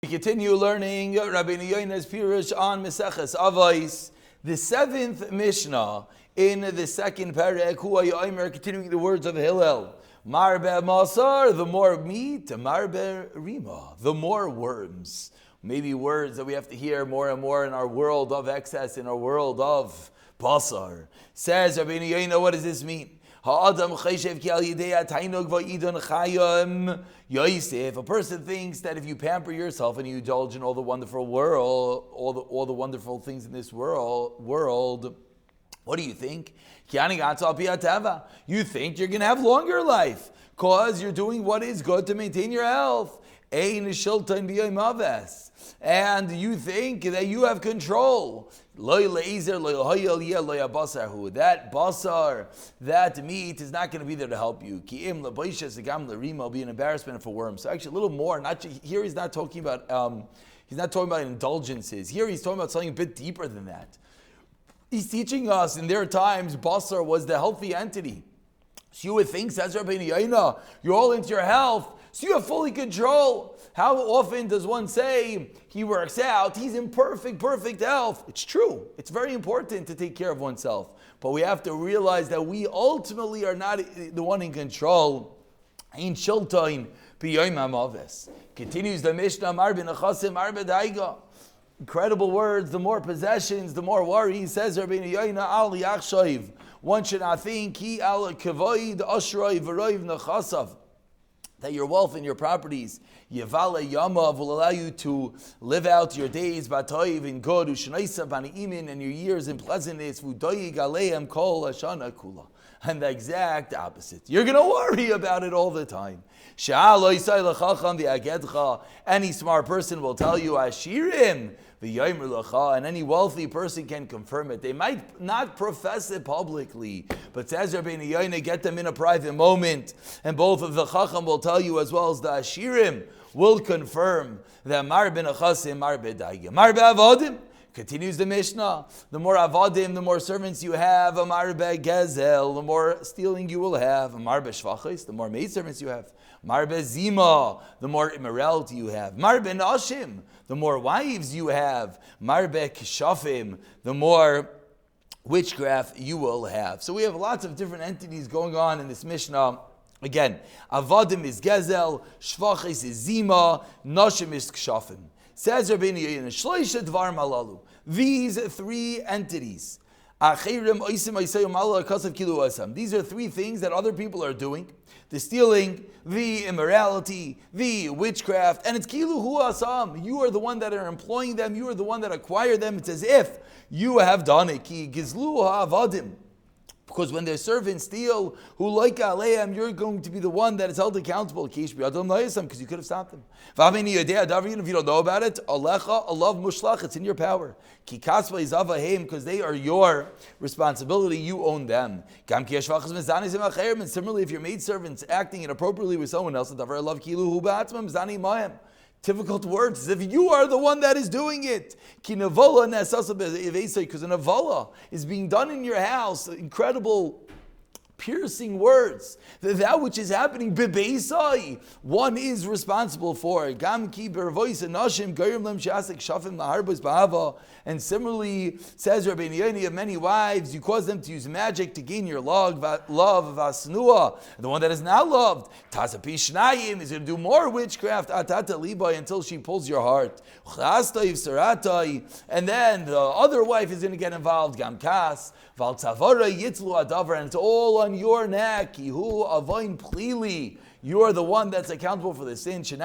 Continue learning Rabbeinu Yona's Pirush on Meseches Avos, the 7th Mishnah in the second Perek. Hu Yomer, continuing the words of Hillel. Marbe Masar, the more meat, Marbe Rima, the more worms. Maybe words that we have to hear more and more in our world of excess, in our world of Basar. Says Rabbeinu Yona, what does this mean? If a person thinks that if you pamper yourself and you indulge in all the wonderful all the wonderful things in this world, what do you think? You think you're going to have longer life because you're doing what is good to maintain your health. And you think that you have control. That basar, that meat is not going to be there to help you. Will be an embarrassment for worms. So actually a little more. Here he's not talking about indulgences. Here he's talking about something a bit deeper than that. He's teaching us in their times basar was the healthy entity. So you would think, says Rabbeinu Yona, you're all into your health, so you have fully control. How often does one say he works out, he's in perfect health? It's true. It's very important to take care of oneself. But we have to realize that we ultimately are not the one in control. Ein shiltain b'yoyim hamaves. Continues the Mishnah, Marbe nechasim, Marbe daiga. Incredible words, the more possessions, the more worry. Says Rabbeinu Yona, al yachshav. One should not think, he al kavoid ashroi v'roiv nechasav, that your wealth and your properties, Yevala Yamav, will allow you to live out your days, Batoiv in good, Ushnaisa Bani'imin, and your years in pleasantness, Vudoyig Aleim Kol Hashana Kula. And the exact opposite. You're going to worry about it all the time. Any smart person will tell you, Ashirim, and any wealthy person can confirm it. They might not profess it publicly, but says Rabbeinu Yona, get them in a private moment, and both of the Chacham will tell you as well as the Ashirim will confirm that Mar ben Achasim, Mar ben Daigim, Mar ben Avodim. Continues the Mishnah, the more Avodim, the more servants you have, Mar ben Gezel, the more stealing you will have, Mar ben Shvachis, the more maidservants you have, Mar ben Zima, the more immorality you have, Mar ben Ashim, the more wives you have, Mar ben Kishafim, the more witchcraft you will have. So we have lots of different entities going on in this Mishnah. Again, Avodim is Gezel, Shvachis is Zima, Nashim is Kishafim. Says Rabbeinu Yona, Shloisha Dvar Malalu. These three entities. These are three things that other people are doing. The stealing, the immorality, the witchcraft, and it's kilu hu asam. You are the one that are employing them. You are the one that acquire them. It's as if you have done it. Ki gizlu ha'avadim. Because when their servants steal, who like aleim, you're going to be the one that is held accountable. Because you could have stopped them. If you don't know about it, it's in your power. Because they are your responsibility, you own them. And similarly, if your maidservant's acting inappropriately with someone else, difficult words, as if you are the one that is doing it. Because an avala is being done in your house, incredible piercing words. That which is happening, one is responsible for it. And similarly, says Rabbeinu Yona, of many wives, you cause them to use magic to gain your love, vasnua. The one that is not loved, tazapi shnayim, is going to do more witchcraft, atata libai, until she pulls your heart. And then the other wife is going to get involved, gamkas, valtzavara yitzlu adavar, and it's all on your neck. Kihu avoin plili. You are the one that's accountable for the sin. You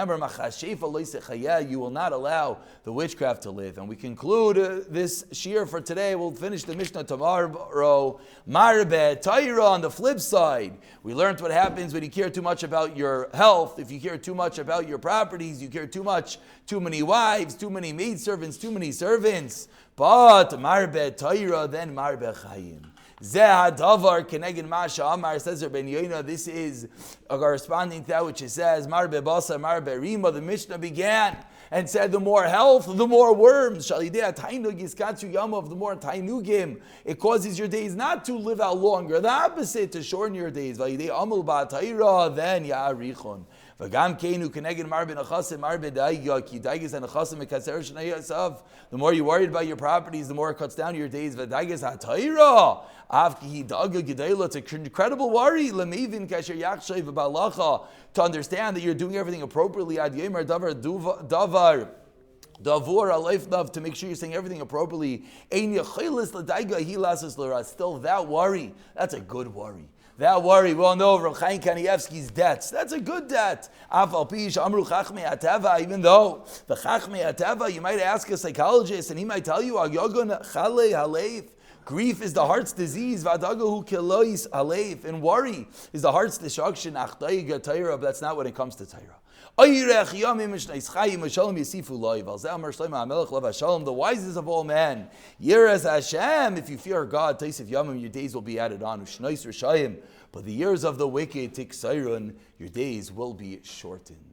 will not allow the witchcraft to live. And we conclude this shiur for today. We'll finish the Mishnah tomorrow. Marbe Taira, on the flip side. We learned what happens when you care too much about your health. If you care too much about your properties, you care too much, too many wives, too many maidservants, too many servants. But Marbe Taira, then Marbe Chayim. Zehadavar keneged masha amar, says Rabbeinu Yona. This is corresponding to that which it says Marbe basa marbe rima. The Mishnah began and said, the more health, the more worms. Shalidei tainug iskatzu yamav, the more tainugim. It causes your days not to live out longer. The opposite, to shorten your days. Validei amul ba'atayra, then ya'arichon. The more you're worried about your properties, the more it cuts down your days. It's an incredible worry to understand that you're doing everything appropriately. To make sure you're saying everything appropriately. Still, that worry, that's a good worry. That worry, we all know Rav Chaim Kanievsky's debts. That's a good debt. Even though the Chachmei Ateva, you might ask a psychologist, and he might tell you, grief is the heart's disease. And worry is the heart's destruction. But that's not when it comes to Torah. The wisest of all men. If you fear God, your days will be added on. But the years of the wicked, your days will be shortened.